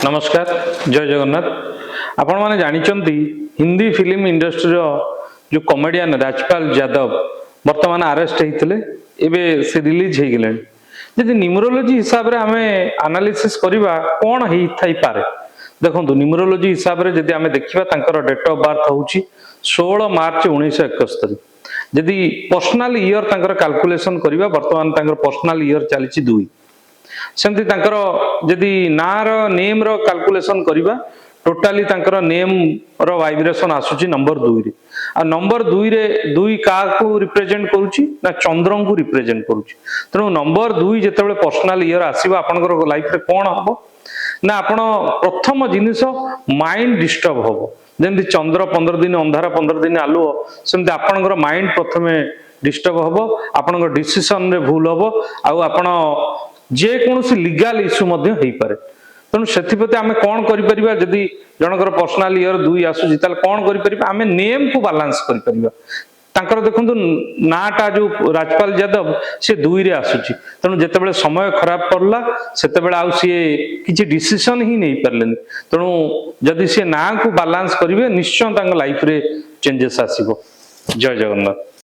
नमस्कार जय जगन्नाथ आपण माने जानिचंती हिंदी फिल्म इंडस्ट्री जो कॉमेडियन राजपाल यादव वर्तमान अरेस्ट होते एबे से रिलीज हो गले जदि न्यूमरोलॉजी हिसाब रे आमे एनालिसिस करबा कोन हेई थाई पारे देखंतु न्यूमरोलॉजी हिसाब रे जदि आमे देखिबा तांकर डेट ऑफ बर्थ होउची 16 मार्च 1971 जदि पर्सनल ईयर तांकर कैलकुलेशन करबा वर्तमान तांकर पर्सनल ईयर चलीची 2 सेमती तांकर जदि नार नेम रो कैलकुलेशन करबा टोटाली तांकर नेम रो वाइब्रेशन आसुची नंबर 2 रे आ नंबर 2 रे 2 का को रिप्रेजेंट करूची ना चंद्र को रिप्रेजेंट करूची तनो नंबर 2 जेतेबेले पर्सनल ईयर आसीबा आपनकर लाइफ रे कोन हबो ना आपण प्रथम जिनिस माइंड डिस्टर्ब हबो जेंति चंद्र 15 दिन अंधार 15 दिन आलुओ सेमति आपनकर माइंड प्रथमे डिस्टर्ब हबो आपनकर डिसीजन रे भूल हबो आ आपण जे कोनोसी लीगल इश्यू मध्ये हेई पारे तनु सेथिपति आमे कोन करि परिबा जदि जनकर पर्सनल ईयर 2 आसुची ताल कोन करि परिबा आमे नेम को बैलेंस करि परिबा तांकर देखंतु नाटा जो राजपाल यादव से 2 रे आसुची तनु जेतेबेले समय खराब पड़ला सेतेबेले आउ से किछि डिसीजन ही नै परलेनी तनु जदि से ना को बैलेंस करिवे निश्चय तांग लाइफ रे चेंजेस आसीबो जय जगन्नाथ।